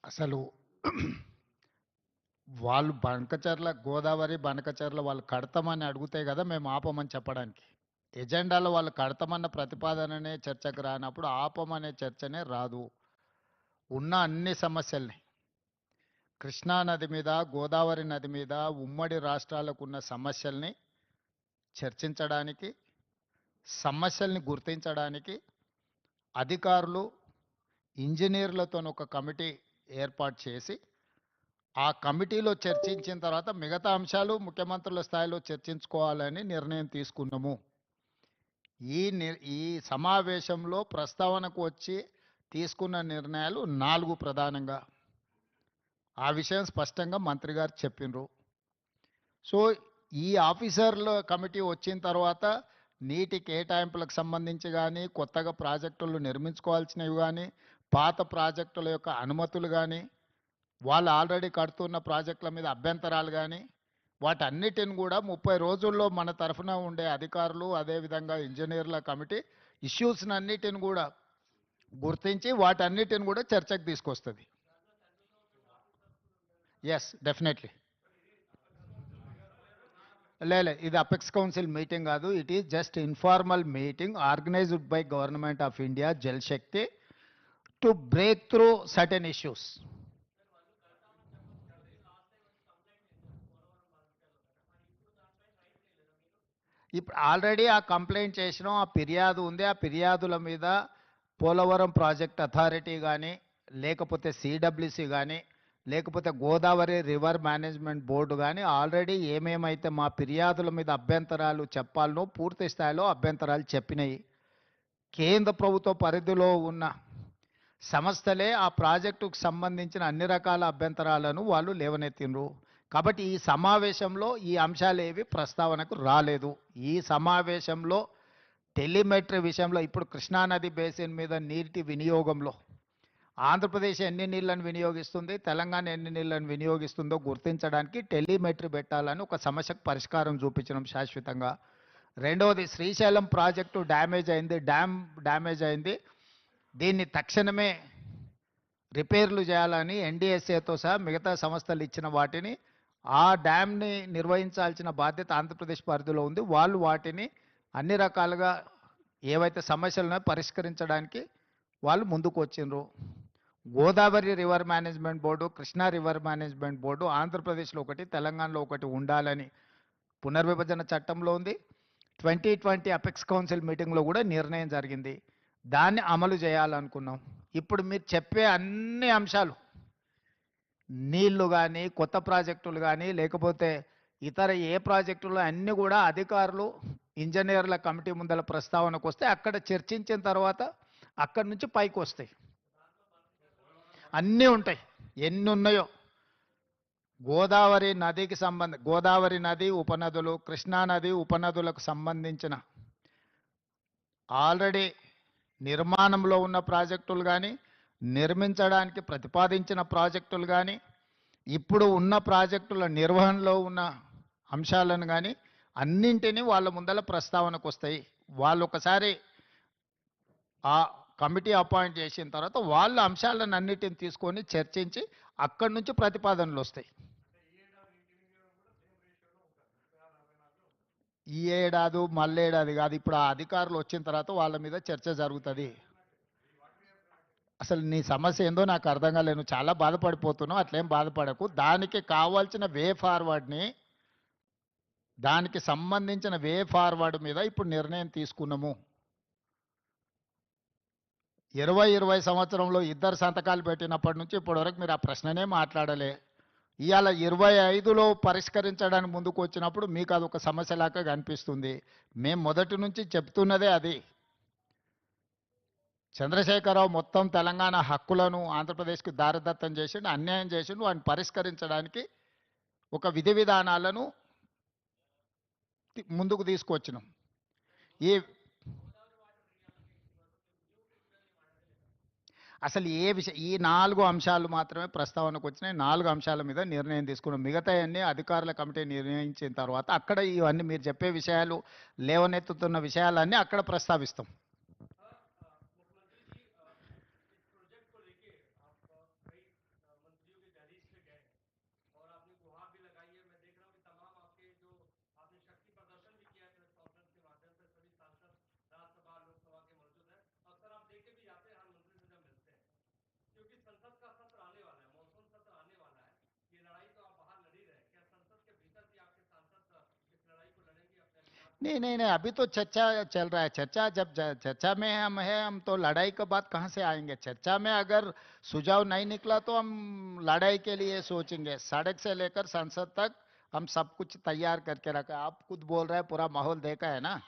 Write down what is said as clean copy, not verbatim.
అసలు వాళ్ళు బంకచర్ల గోదావరి బనకచర్ల వాళ్ళు కడతామని అడిగితే కదా మేము ఆపమని చెప్పడానికి. ఎజెండాలో వాళ్ళు కడతామన్న ప్రతిపాదననే చర్చకు రానప్పుడు ఆపమనే చర్చనే రాదు. ఉన్న అన్ని సమస్యల్ని కృష్ణా నది మీద, గోదావరి నది మీద ఉమ్మడి రాష్ట్రాలకు ఉన్న సమస్యల్ని చర్చించడానికి, సమస్యల్ని గుర్తించడానికి అధికారులు, ఇంజనీర్లతో ఒక కమిటీ ఏర్పాటు చేసి ఆ కమిటీలో చర్చించిన తర్వాత మిగతా అంశాలు ముఖ్యమంత్రుల స్థాయిలో చర్చించుకోవాలని నిర్ణయం తీసుకున్నాము. ఈ సమావేశంలో ప్రస్తావనకు వచ్చి తీసుకున్న నిర్ణయాలు 4 ప్రధానంగా. ఆ విషయం స్పష్టంగా మంత్రి గారు చెప్పినరు. సో ఈ ఆఫీసర్ల కమిటీ వచ్చిన తర్వాత నీటి కేటాయింపులకు సంబంధించి కానీ, కొత్తగా ప్రాజెక్టులు నిర్మించుకోవాల్సినవి కానీ, పాత ప్రాజెక్టుల యొక్క అనుమతులు కానీ, వాళ్ళు ఆల్రెడీ కడుతున్న ప్రాజెక్టుల మీద అభ్యంతరాలు కానీ, వాటన్నిటిని కూడా 30 రోజుల్లో మన తరఫున ఉండే అధికారులు, అదేవిధంగా ఇంజనీర్ల కమిటీ ఇష్యూస్ని అన్నిటిని కూడా గుర్తించి వాటన్నిటిని కూడా చర్చకు తీసుకొస్తుంది. Yes, definitely. లేదు, ఇది అపెక్స్ కౌన్సిల్ మీటింగ్ కాదు. It is just informal meeting organised by government of India, Jal Shakti, to break through certain issues. ఇప్పుడు ఆల్రెడీ ఆ కంప్లైంట్ చేసినాం, ఆ ఫిర్యాదు ఉంది. ఆ ఫిర్యాదుల మీద పోలవరం ప్రాజెక్ట్ అథారిటీ కానీ, లేకపోతే సిడబ్ల్యూసి కానీ, లేకపోతే గోదావరి రివర్ మేనేజ్మెంట్ బోర్డు కానీ ఆల్రెడీ ఏమేమైతే మా ఫిర్యాదుల మీద అభ్యంతరాలు చెప్పాలనో పూర్తి స్థాయిలో అభ్యంతరాలు చెప్పినాయి. కేంద్ర ప్రభుత్వ పరిధిలో ఉన్న సంస్థలే ఆ ప్రాజెక్టుకు సంబంధించిన అన్ని రకాల అభ్యంతరాలను వాళ్ళు లేవనెత్తినరు. కాబట్టి ఈ సమావేశంలో ఈ అంశాలు ఏవి ప్రస్తావనకు రాలేదు. ఈ సమావేశంలో టెలిమెట్రీ విషయంలో ఇప్పుడు కృష్ణానది బేసిన్ మీద నీటి వినియోగంలో ఆంధ్రప్రదేశ్ ఎన్ని నీళ్లను వినియోగిస్తుంది, తెలంగాణ ఎన్ని నీళ్లను వినియోగిస్తుందో గుర్తించడానికి టెలిమెట్రీ పెట్టాలని ఒక సమస్యకు పరిష్కారం చూపించడం శాశ్వతంగా. రెండవది, శ్రీశైలం ప్రాజెక్టు డ్యామేజ్ అయింది, డ్యామేజ్ అయింది, దీన్ని తక్షణమే రిపేర్లు చేయాలని ఎన్డీఎస్ఏతో సహా మిగతా సంస్థలు ఇచ్చిన వాటిని, ఆ డ్యామ్ని నిర్వహించాల్సిన బాధ్యత ఆంధ్రప్రదేశ్ పరిధిలో ఉంది. వాళ్ళు వాటిని అన్ని రకాలుగా ఏవైతే సమస్యలను పరిష్కరించడానికి వాళ్ళు ముందుకు వచ్చిండ్రు. Godavari river management board, Krishna river management board ఆంధ్రప్రదేశ్లో ఒకటి, తెలంగాణలో ఒకటి ఉండాలని పునర్విభజన చట్టంలో ఉంది. 2020 అపెక్స్ కౌన్సిల్ మీటింగ్లో కూడా నిర్ణయం జరిగింది. దాన్ని అమలు చేయాలనుకున్నాం. ఇప్పుడు మీరు చెప్పే అన్ని అంశాలు, నీళ్లు కానీ, కొత్త ప్రాజెక్టులు కానీ, లేకపోతే ఇతర ఏ ప్రాజెక్టులు, అన్నీ కూడా అధికారులు, ఇంజనీర్ల కమిటీ ముందల ప్రస్తావనకు వస్తే అక్కడ చర్చించిన తర్వాత అక్కడి నుంచి పైకి వస్తాయి. అన్నీ ఉంటాయి, ఎన్ని ఉన్నాయో. గోదావరి నదికి గోదావరి నది ఉపనదులు, కృష్ణానది ఉపనదులకు సంబంధించిన ఆల్రెడీ నిర్మాణంలో ఉన్న ప్రాజెక్టులు కానీ, నిర్మించడానికి ప్రతిపాదించిన ప్రాజెక్టులు కానీ, ఇప్పుడు ఉన్న ప్రాజెక్టుల నిర్వహణలో ఉన్న అంశాలను కానీ అన్నింటినీ వాళ్ళ ముందల ప్రస్తావనకు వస్తాయి. వాళ్ళు ఒకసారి ఆ కమిటీ అపాయింట్ చేసిన తర్వాత వాళ్ళ అంశాలను అన్నిటిని తీసుకొని చర్చించి అక్కడి నుంచి ప్రతిపాదనలు వస్తాయి. ఈ ఏడాది మళ్ళేడాది కాదు, ఇప్పుడు ఆ అధికారులు వచ్చిన తర్వాత వాళ్ళ మీద చర్చ జరుగుతుంది. అసలు నీ సమస్య ఏందో నాకు అర్థం కాలేదు. నువ్వు చాలా బాధపడిపోతున్నావు, అట్లేం బాధపడకు. దానికి కావాల్సిన వే ఫార్వర్డ్ని, దానికి సంబంధించిన వే ఫార్వర్డ్ మీద ఇప్పుడు నిర్ణయం తీసుకున్నాము. 2020 సంవత్సరంలో ఇద్దరు సంతకాలు పెట్టినప్పటి నుంచి ఇప్పటివరకు మీరు ఆ ప్రశ్ననే మాట్లాడలే. ఇవాళ 25లో పరిష్కరించడానికి ముందుకు వచ్చినప్పుడు మీకు అదొక సమస్యలాగా కనిపిస్తుంది. మేము మొదటి నుంచి చెప్తున్నదే అది. చంద్రశేఖరరావు మొత్తం తెలంగాణ హక్కులను ఆంధ్రప్రదేశ్కి దారదత్తం చేసిండు, అన్యాయం చేసిండు. వాటిని పరిష్కరించడానికి ఒక విధి విధానాలను ముందుకు తీసుకొచ్చినాం. ఈ అసలు ఏ విషయం, ఈ 4 అంశాలు మాత్రమే ప్రస్తావనకు వచ్చినాయి. 4 అంశాల మీద నిర్ణయం తీసుకున్నాం. మిగతా అన్ని అధికారుల కమిటీ నిర్ణయించిన తర్వాత అక్కడ ఇవన్నీ మీరు చెప్పే విషయాలు, లేవనెత్తుతున్న విషయాలన్నీ అక్కడ ప్రస్తావిస్తాం. नहीं नहीं नहीं, अभी तो चर्चा चल रहा है। चर्चा जब चर्चा में हम है, हम तो लड़ाई के बाद कहाँ से आएंगे? चर्चा में अगर सुझाव नहीं निकला तो हम लड़ाई के लिए सोचेंगे। सड़क से लेकर संसद तक हम सब कुछ तैयार करके रखा है। आप खुद बोल रहे हैं, पूरा माहौल देखा है ना।